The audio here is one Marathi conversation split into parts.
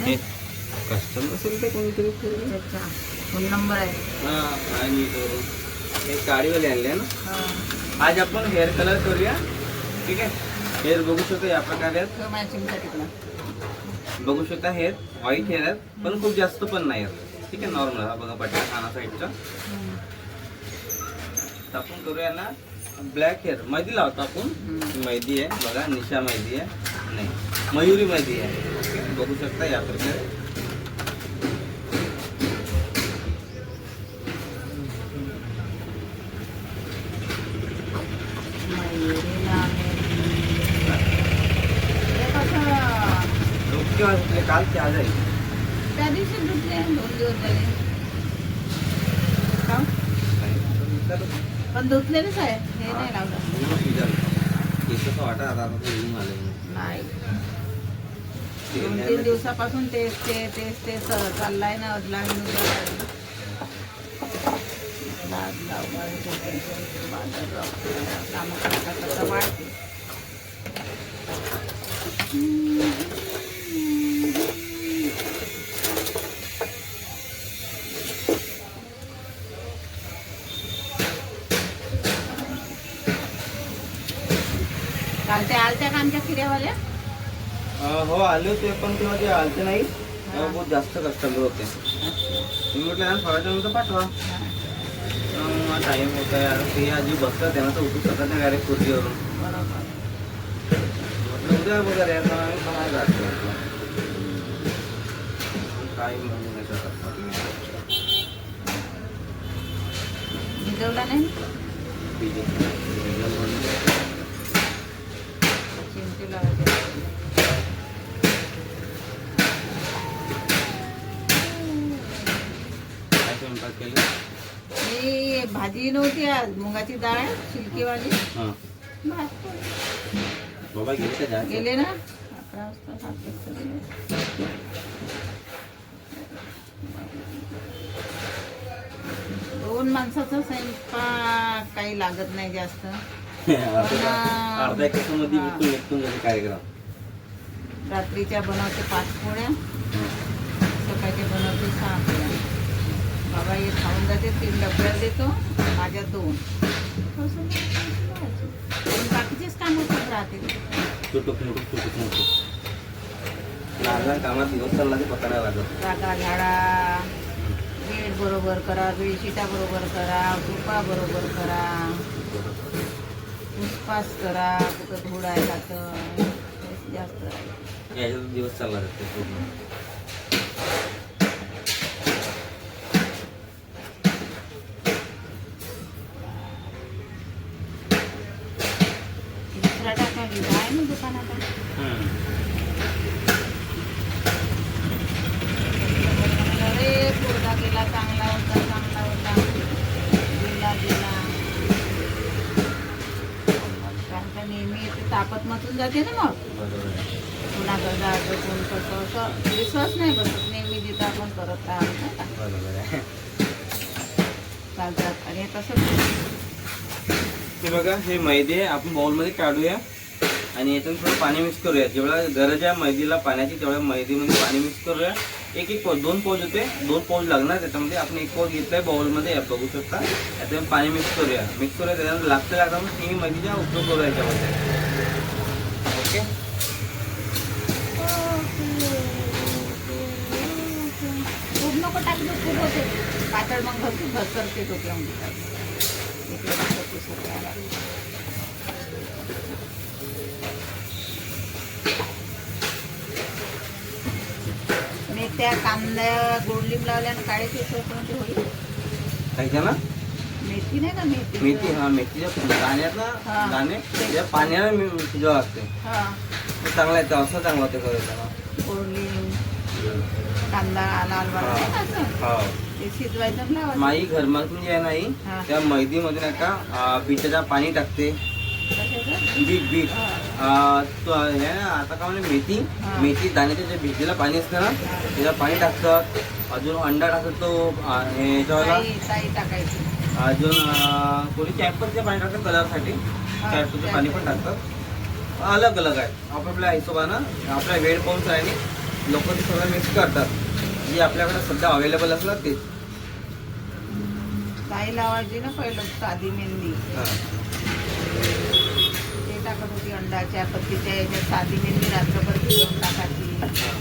हे कस्टमर असेल ते कोणीतरी अच्छा फोन नंबर आहे. हां आणि तो हे काळीवाले आणले ना. हा आज आपण हेअर कलर करूया. ठीक आहे. हेअर बघू शकतो या प्रकारे आहेत. मॅचिंगचा टिकला. बघू शकता हेअर व्हाईट हेअर आहेत पण खूप जास्त पण नाही आहेत. ठीक आहे. नॉर्मल हा बघा पट्टा खाना साईडचा. तर आपण करूया ना ब्लॅक हेअर. मेहंदी लावतो आपण. मेहंदी आहे बघा. निशा मेहंदी आहे नाही मयुरी मेहंदी आहे. ओके बघू शकता या प्रकारे. केव्हा धुतले? काल ते आज आहे. त्या दिवशी धुतले 2 दिवस झाले. का? पण धुतलेलेच आहे हे नाही लावलं. कसं वाटत आता येऊन आले नाही 2-3 दिवसापासून तेच चाललाय ना. वाढते. काल ते आलत्या का आमच्या किड्यावाल्या? हो आले होते पण तेव्हा ते आलते नाही. तेव्हा बहुत जास्त कस्टमर होते. मी म्हटलं यार थोड्या नंतर पाठवा. टाईम होता यार. ते आजी बसतात त्यांना तर उठू शकत नाही डायरेक्ट खुर्चीवरून. म्हटलं उद्या वगैरे यार आम्ही बाहेर जातो. काही म्हणू नाही शकत. भिजवला नाही. चिमटी लावायची. काय स्वयंपाक केलं? मी भाजी नव्हती आज. मुगाची डाळ शिलकीवाली. हां भात पोळी. बाबा गेले का जायचं? गेले ना 11 वाजता 7 वाजता गेले. 2 माणसाचा स्वयंपाक काही लागत नाही जास्त. अर्धा एक तासामध्ये निघून जाते कार्यक्रम. रात्रीच्या बनवते 5 पोळ्या. सकाळच्या बनवते 6 पोळ्या. बाबा हे खाऊन जाते. 3 डब्याला देतो. माझ्या 2. बाकीचेच काम होत राहते. तुटूक लहान कामात दिवस चालला ते पत्ता नाही लागत. रागा झाडा. बेड बरोबर करा. बेडशिटा बरोबर करा. झोपा बरोबर करा. पुसपास करा. कुठं धूळ आहे का तर जास्त याच्यात दिवस चालला जाते पूर्ण. दुसरा टाका घेऊन आहे ना दुकानात. अरे पोरगा गेला चांगला होता. गेला कारण नेहमी ते तापत मचून जाते ना. मग कुणाकडे जायचं कोण कसं असं विश्वास नाही बसत. नेहमी जिथं आपण करत राहतो चालतात. आणि तसंच हे बघा हे मैदे आपण बाउलमध्ये काढूया आणि याच्यात थोडं पाणी मिक्स करूया. जेवढा गरज आहे मैदीला पाण्याची तेवढ्या मैदीमध्ये पाणी मिक्स करूया. एक पाऊच 2 पाऊच होते. 2 पाऊच लागणार त्याच्यामध्ये. आपण 1 पाऊच घेतलाय बाउलमध्ये बघू शकता. याच्यामध्ये पाणी मिक्स करूया. त्याच्यानंतर लागतं मग 3 मैदीचा उपयोग करूया याच्यामध्ये. ओके खूप नको टाकलं. खूप होते पातळ. मग घसरते टोपल्या. मी त्या कांद्या गोडलिंब लावल्यानं काळे केस होईल. काय ना मेथी नाही का? मेथी. हा मेथीच्या दाण्यात दाणे त्या पाण्याला शिजवावं लागते. ते चांगलं आहे. असं चांगलं होतं करायचं. गोडलिंब कांदा लाल वाला ते शिजवायचं लावायचं. माई घरमागून जे आहे नाही त्या मैदीमध्ये नाही का बीटाचं पाणी टाकते. बीट हे आता का म्हणजे मेथी दाण्याचे जे भिजलेलं पाणी असतं ना त्याचं पाणी टाकतात. अजून अंडा टाकतात. तो ह्याच्यावाला टाकायची. अजून थोडी कॅपरचं पाणी टाकतात कलरसाठी. कॅपरचं पाणी पण टाकतात. अलग अलग आहे. आपापल्या हिशोबानं आपल्या वेळ पाहून आहे लोक ते सगळं मिक्स करतात, जे आपल्याकडे सध्या अवेलेबल असलं ते. काही लावायची ना पहिलं साधी मेहंदी, हा. ते टाकत होती अंडाच्या पत्तीच्या याच्यात साधी मेहंदी रात्रभर भिजवून टाकायची. हा.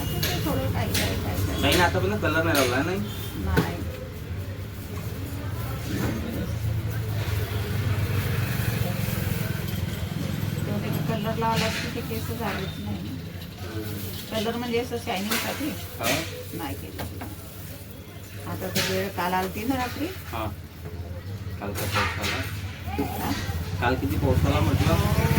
असं ते थोडं काही काही नाही ना, आतापर्यंत कलर नाही लावला नाही. नाही. कलर लावला की ते केस झालेच नाही. कलर म्हणजे असं शायनिंगसाठी हा. नाही केलं. आता तर वेळ काल आलती ना रात्री. हा. काल काय पाऊस आला? हा? काल किती पाऊस आला म्हटलं? हो,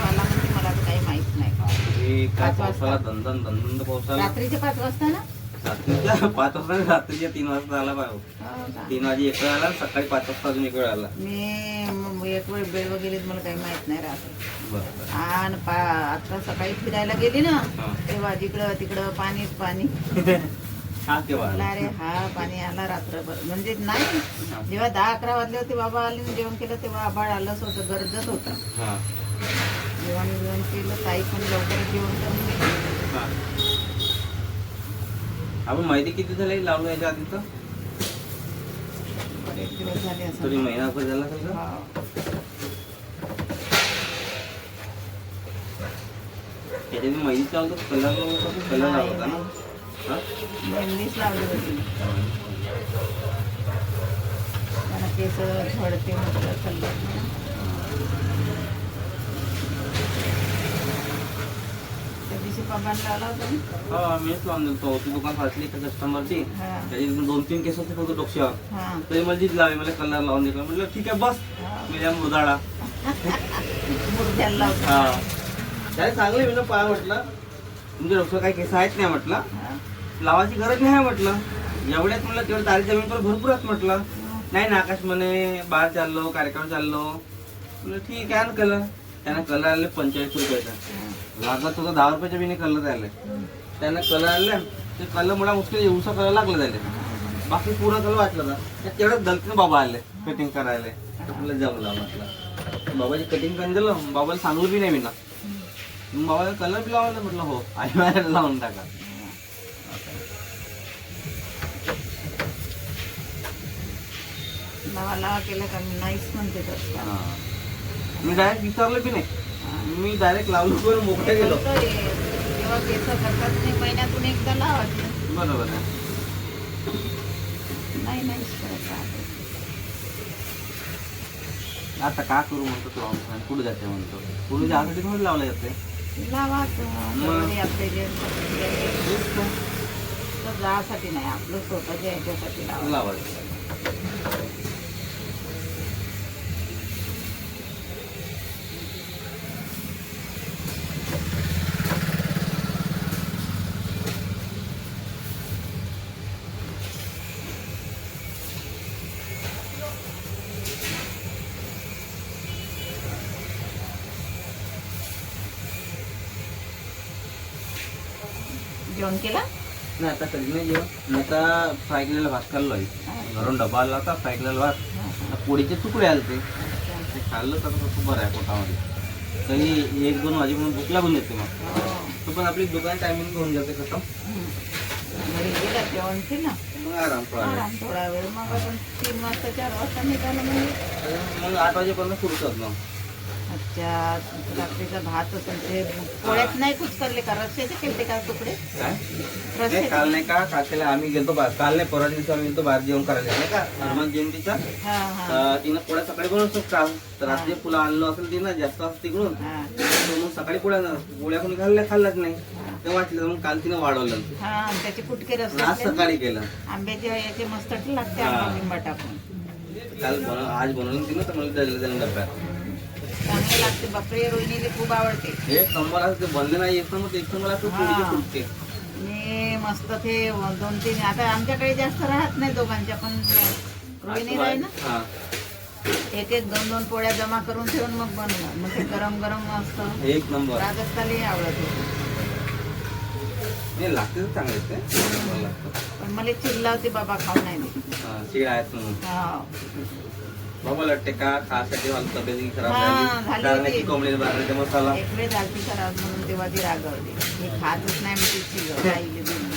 आला म्हणजे मला तर काही माहित नाही. हे काय 5 पाऊस आला, वाजता. दंदन पाऊस आला. रात्रीचे 5 वाजता ना. रात्रीच्या 5 वाजता नाही, रात्रीच्या 3 वाजता आला पाहिजे. हो का? 3 वाजे एक वेळ आला, सकाळी 5 वाजता अजून एक वेळ आला. मी एक वेळ बेड वगैरे मला काही माहित नाही राहत. बरोबर. आणि आता सकाळी फिरायला गेली ना, हा. तेव्हा जिकडं तिकडं पाणीच पाणी. हा तेव्हा आला. अरे हा पाणी आला रात्रभर. म्हणजे नाही, जेव्हा 10-11 वाजले होते बाबा आले आणि जेवण केलं तेव्हा आभाळ आलंच होतं, गरजच होतं. हा. जेवण केलं, ताई पण लवकर जेवण करून गेली. हा. आपण माहिती किती झाली लावलं याच्या आधी तर? बरेच दिवस झाले असं. तरी महिनाभर झाला असेल का? हा. त्याच्यात माहिती चालतो, कलर लावला होता ना? हा? मेहंदीच लावली होती. मला केस झडते म्हटलं कलर. त्या दिवशी पगार लावला होता ना. हा, मीच लावून दिलतो. ती दुकान फासली एका कस्टमरची, हा. त्याची 2-3 केस होते फक्त डोक्यावर. हा. तरी मला तीच लावे, मला कलर लावून दिला. म्हटलं ठीक आहे बस, हा. मी या मृदाळा. मुर्द्याला लावतो. हा. त्याने चांगलं मी पाहा म्हटलं, तुमच्या डोक्यावर काही केस आहेत नाही म्हटलं, हा. लावायची गरज नाही आहे म्हटलं. एवढ्यात म्हटलं तेवढं तारी जमीन पण भरपूर आहेत म्हटलं. नाही ना, आकाश म्हणे बाहेर चाललो, कार्यक्रम चाललो. म्हटलं ठीक आहे ना कलर. त्यानं कलर आले 45 रुपयाचा. लागत होता 10 रुपयाच्या बिने कलर आले. त्यानं कलर आणले, ते कलर मला मुश्किल येऊसा कलर लागलं त्याला. बाकी पूर्ण कलर वाटलं ना, तेवढ्याच गलतीनं बाबा आले कटिंग करायला. म्हटलं जमला म्हटलं. बाबाची कटिंग करून दिलं, बाबाला सांगलो बी नाही मी ना. मग बाबाला कलर बी लावायला म्हटलं हो, आई माझ्या लावून टाका. लावा केलं का मी नाहीच म्हणते तसं. हा. मी डायरेक्ट विचारलं बी नाही, मी डायरेक्ट लावलो करून मोकळ्या गेलो. जेव्हा केस करतात नाही, महिन्यातून एकदा लावायचे. बरोबर आहे. नाही नाहीच करत राहते. आता का करू म्हणतो तो लावून, पुढे जाते म्हणतो. पुढे जाण्यासाठी म्हणून लावलं जाते. लावायचं आपले जे जासाठी नाही, आपलं स्वतःच्या ह्याच्यासाठी लावायचं. लावायचं. जेवण केला. नाही आता कधी नाही जेवण. मी आता फ्राय केलेला भात खाल्लो आहे. घरून डबा आला होता, फ्राय केलेला भात. पोळीचे तुकडे आले ते खाल्लं तर खूप बरं आहे पोटामध्ये. तरी 1-2 वाजेपर्यंत भूक लागून येते. मग तो पण आपली दुकान टायमिंग होऊन जाते कसं. घरी गेला जेवण केलं, मग आराम पडायला. थोडा वेळ. मग आपण 3 वाजता 4 वाजता निघालं म्हणजे मग 8 वाजेपर्यंत सुरू करतो. अच्छा, रात्रीचा भात असेल ते पोळ्यात नाही कुछ करले का, रस्त्याचे केलते का तुकडे? काय नाही, रस्त्याचे. काल नाही का काकीला आम्ही गेलो बाहेर. काल नाही, परवा दिवशी आम्ही गेलो बाहेर जेवण करायला नाही का, हनुमान जयंतीचा. हा हा तिनं पोळ्या सकाळी बनवतो काल. तर रात्री फुलं आणलं असेल तिनं जास्त असं तिकडून, हा तर मग सकाळी पोळ्या कोणी खाल्ल्याच नाही. ते वाटलं मग काल तिनं वाढवलं. हा. आणि त्याचे कुटके आज रस्ते सकाळी केलं. आंब्याचे याचे मस्त लागते, हा. आंबा लिंबा टाकून काल आज बनवलं तिनं, तर मला दिलं डब्यात. चांगले लागते. बापरे, रोहिणीला खूप आवडते. एक नंबर असं ते बनले नाही, एक नंबर एक नंबर असं पुढचे फुटते. मी मस्त ते 2-3 आता आमच्याकडे जास्त राहत नाही दोघांच्या, पण रोहिणी राही ना, हा. 1-1, 2-2 पोळ्या जमा करून ठेवून मग बनवणार. मग ते गरम गरम मस्त एक नंबर राजस्थानही आवडत होते. नाही लागते तर चांगले ते. नंबर लागतं. पण मला चिल्ला होती बाबा, खाऊ नाही मी. शिळ आहेत म्हणून. हा. बाबा वाटते का खासाठी मला तब्येत खराब हा, झाली झाली कारण होती. की कोंबडीने बाहेरचा मसाला. एक वेळ झालती खराब म्हणून तेव्हा ती रागवली. हे खातच नाही मी तिची गाईले देऊन.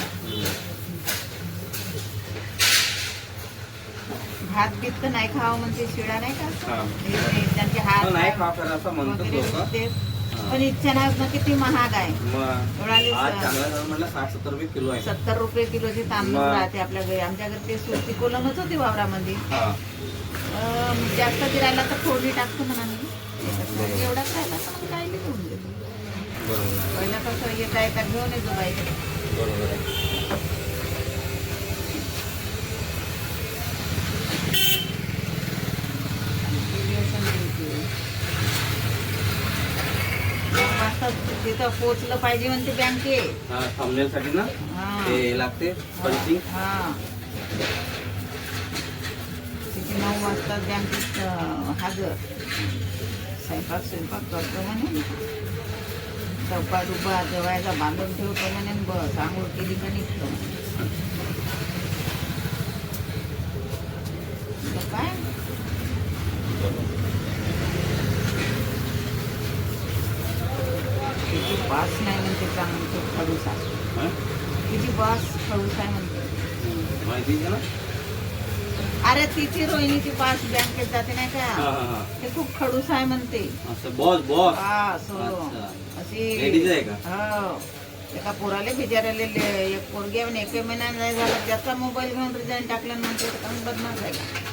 भात बीत तर नाही खावं म्हणते, शिळा नाही का हा. त्यांचे हात नाही खा करा असं म्हणतात वगैरे लोक. दुखते. पण इच्छा नाही ना, किती महाग आहे. मग एवढाले आज चांगला झालं म्हटलं 60-70 रुपये किलो आहे. 70 रुपये किलोचे तांदूळ मग. राहते आपल्या घरी. आमच्या घरी ते सुरती कोलमच होती वावरामध्ये. हा. जास्त राहिला तर फोडणी टाकतो म्हणा मी. एवढाच राहिला तर मग काय घेऊन देतो. बरोबर आहे. पहिलं कसं येता येता घेऊन येतो बाई. बरोबर आहे. तिथं पोचलं पाहिजे म्हणते बँके. हा, thumbnail साठी ना हा. ते लागते पंचिंग. हा. तिथे 9 वाजता बँकेत हजर. स्वयंपाक करतो म्हणे. डब्बा डुब्बा जेवायचा बांधून ठेवतो म्हणे. बस आंघोळ केली का निघतो. काय तिची बास नाही म्हणते चांगली. खडूस आहे हा? तिची बास खडूस आहे म्हणते. माहिती आहे ना. अरे तिची रोहिणीची बास बँकेत जाते नाही हा, का, हा, हा. ते खूप खडूस आहे म्हणते. असं बॉस बास अच्छा. अशी लेडीज आहे का? हो. एका पोराले बिचाराले एक पोरगी आहे म्हणे, 1 महिना नाही झाला त्याचा मोबाईल घेऊन रिझाईन टाकलं म्हणते. तर बदनाम आहे का.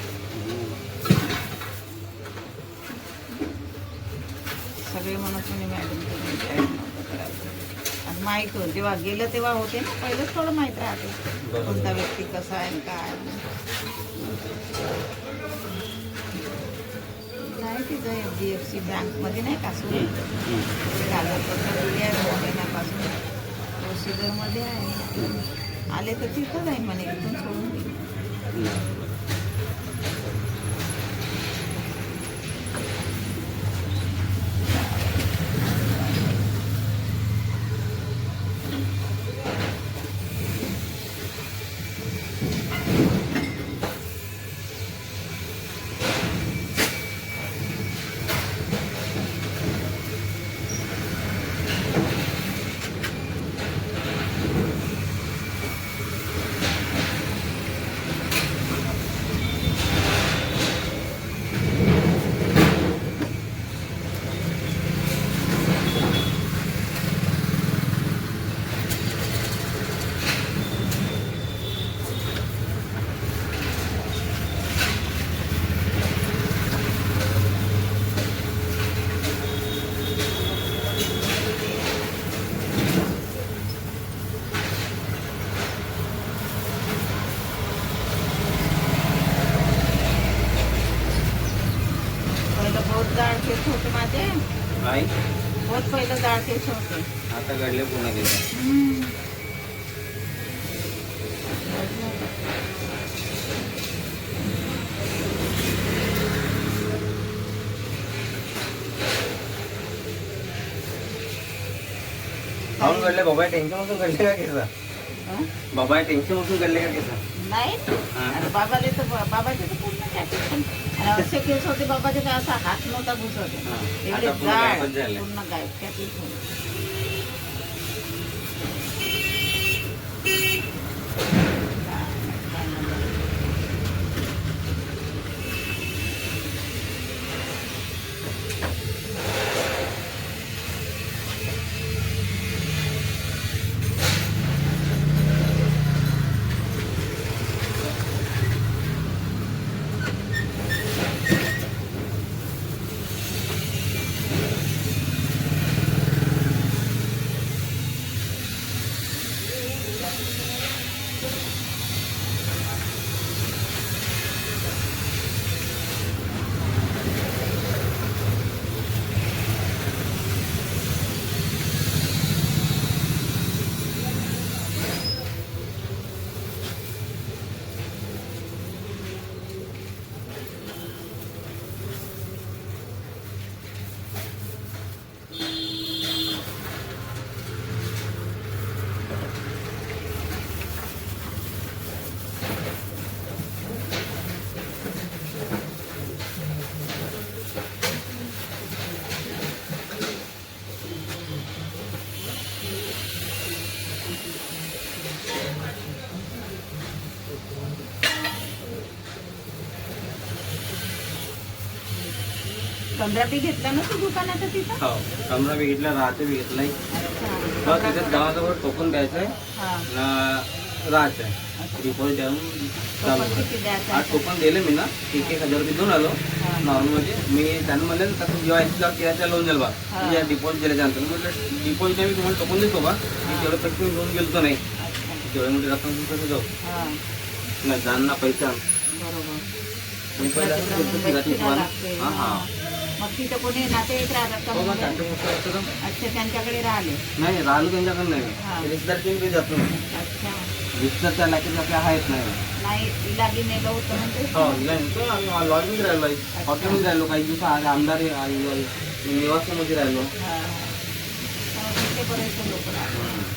सगळे म्हणत म्हणे मॅडम तुम्ही विचारायला नव्हतं करायचं. आणि माहीत होतं जेव्हा गेलं तेव्हा होते ना, पहिलंच थोडं माहीत राहते कोणता व्यक्ती कसा आहे आणि काय नाही. तिथं HDFC बँकमध्ये नाही का सुरू कागदपत्र दिली आहे 2 महिन्यापासून. प्रोसिजरमध्ये आहे. आले तर तिथं जाईन म्हणे, इथून सोडून देईन. बहुत जाड केस होते माझे. नाही बहुत पहिलं जाड केस होते. आता घडले पुन्हा गेले. खाऊन घडले बाबा टेन्शन मधून घडले का केसा. हं? बाबा टेन्शन मधून घडले का केसा. नाही हा. अरे बाबाले तर बाबाचे तर पूर्ण कॅपेट पण. आणि असे केस होते बाबाचे काय असा हात नव्हता घुसत. हा. एवढे आता पूर्ण जाड गायबच झाले. पूर्ण गायब कॅपेट होते. 15 बी घेतला ना तू दुकानात तिथं? हो 15 बी घेतला, राहते बी घेतलाय. अच्छा. तर तिथे गावाजवळ टोकन द्यायचं आहे हा. ना राहायचं आहे. डिपॉझिट द्यावून चालू टोकन किती द्यायचं? आज टोकन दिले मी ना 1,000 रुपये देऊन आलो हा. नॉर्मलमध्ये. मी त्यांना म्हणले का तू जेव्हा एक्स्ट्रा किरायचा लोन द्याल बा हा. तुझ्या डिपॉझिट दिल्याच्या नंतर म्हटलं डिपॉझिट मी तुम्हाला टोकन देतो बा मी तेवढं पैसे घेऊन गेलतो नाही अच्छा. तेवढे मोठी रक्कम तुम्ही कसं जाऊ हा. ना जाणना पैसा बरोबर. मी पहिला तिकडं गेलतो मुंबईत फिरायची फिरायला तुम्हाला. लागते. हा हा मग तिथं कोणी नातेवाईक राहतात का हो मग मुंबईत? त्यांचं मोठं असतं ना. अच्छा, त्यांच्याकडे राहिले. नाही राहिलो त्यांच्याकडे नाही हा. मी रिश्तेदारची काही जातो नाही अच्छा. रिश्तेदारच्या लायकीच आपल्या आहेत नाही. नाही इलागी नेलं होतं म्हणजे? हो नाही आम्ही लॉजमध्ये राहिलो आहे हॉटेलमध्ये राहिलो काही दिवस आज आमदार निवासामध्ये राहिलो. हा. तिथे बरेचसे लोक राहतात.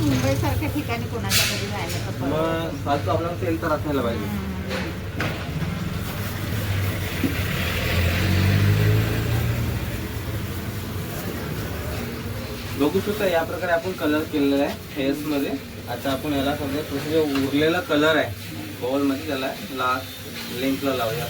मुंबईसारख्या ठिकाणी कोणाच्या घरी राहिलं तर बरं. मग फालतू आपल्याला तेल तर असायला पाहिजे. बघू शकता या प्रकारे आपण कलर केलेला आहे हेअर्स मध्ये. आता आपण याला सगळं जो उरलेला कलर आहे बॉल मध्ये त्याला लास्ट लेंथला लावूया.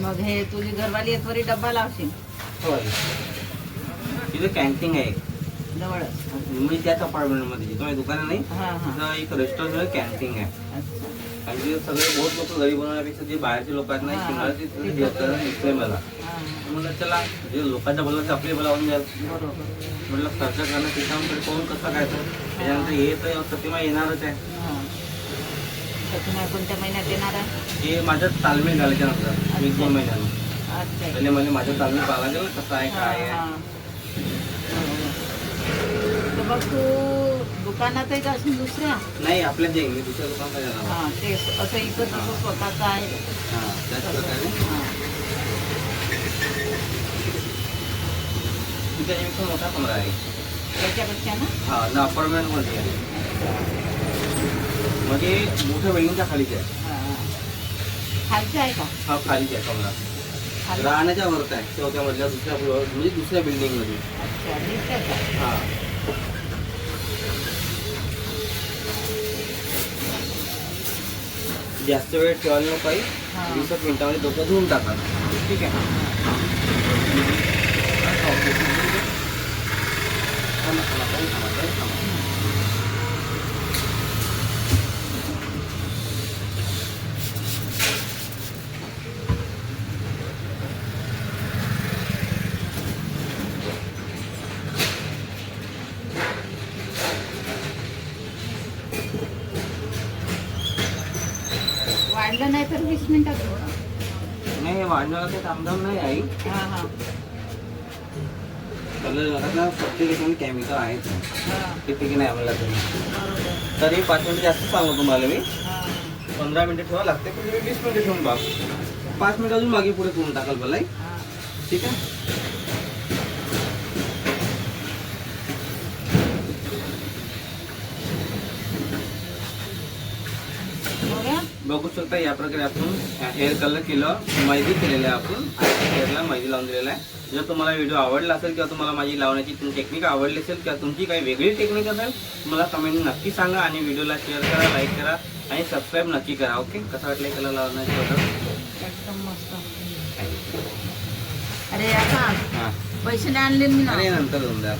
मग हे तुझी घरवाली एकवरी डब्बा लावशील तिथे कॅन्टीन आहे जवळच? मी त्याच अपार्टमेंटमध्ये तुम्ही दुकान नाही हा हा. तिथं एक रेस्टॉरंट कॅन्टीन आहे. अच्छा. आणि तिथे सगळे बहुत लोक घरी बनवण्यापेक्षा जे बाहेरचे लोक आहेत ना हा. शिमला तिथे दिसतंय मला. हा. म्हटलं चला जे लोकांच्या बोलायचं आपली बोलावून द्याल बरोबर. म्हटलं खर्च करणं त्याच्यामध्ये कोण कसं काय तर त्याच्यानंतर हे तर प्रतिमा येणारच आहे. हा. तुम्ही कोणत्या महिन्यात येणार आहे? हे माझ्यात तालमेल घालायच्या नंतर 1-2 महिन्यानं अच्छा. पहिले मला माझ्या तालमेल पाहायला गेलं कसं आहे हा, काय हा. आहे. बरोबर. तर मग तू दुकानात आहे का असून दुसऱ्या? नाही आपल्या जे मी दुसऱ्या दुकानात जाणार. हा ते असं इथं तसं स्वतःचं आहे. हां त्याच प्रकारे हा. त्याच्यापेक्षा मोठा कमरा आहे. त्याच्यापेक्षा ना? हा ना अपार्टमेंटमध्ये आहे म्हणजे मोठ्या बिल्डिंगच्या खालीच आहे. हा. खालचं आहे का? हा खालीच आहे कमरा. खाली? राहण्याच्या वरत आहे चौथ्या मधल्या दुसऱ्या फ्लोअर म्हणजे दुसऱ्या बिल्डिंग मध्ये. अच्छा दिसतं का? हा जास्त वेळ ठेवायला नको काही हा. 20 मिनिटामध्ये डोकं धुवून टाका. ठीक आहे. थांबा, थांबा, थांबा, थांबा. वाढलं नाही तर 20 मिनिटात होतं. नाही हे वाढण्याला काही तामधाम नाही आई. हा हा. कलर आता प्रत्येक ठिकाणी केमिकल आहेच हा. किती की नाही आम्हाला तुम्ही बरोबर. तरी 5 मिनिटं जास्त सांगू तुम्हाला मी. हा. 15 मिनिटं ठेवा लागते पण तुम्ही 20 मिनिटं ठेवून बघ. 5 मिनिटं अजून मागे पुढे करून टाकाल मला. हा. ठीक आहे. बघा. बघू शकता या प्रकारे आपण हेअर कलर केलं मेहंदी केलेलं आहे आपण आणि हेअरला मेहंदी लावून दिलेला आहे. जर तुम्हाला व्हिडिओ आवडला असेल किंवा तुम्हाला माझी लावण्याची टेक्निक आवडली असेल किंवा तुमची काही वेगळी टेक्निक असेल मला कमेंट नक्की सांगा आणि व्हिडिओला शेअर करा, लाईक करा आणि सबस्क्राईब नक्की करा. ओके कसं वाटलं कलर लावण्याची बद्दल? एकदम मस्त. अरे आता हां पैसे नाही आणले मी ना. अरे नंतर जाऊन द्या.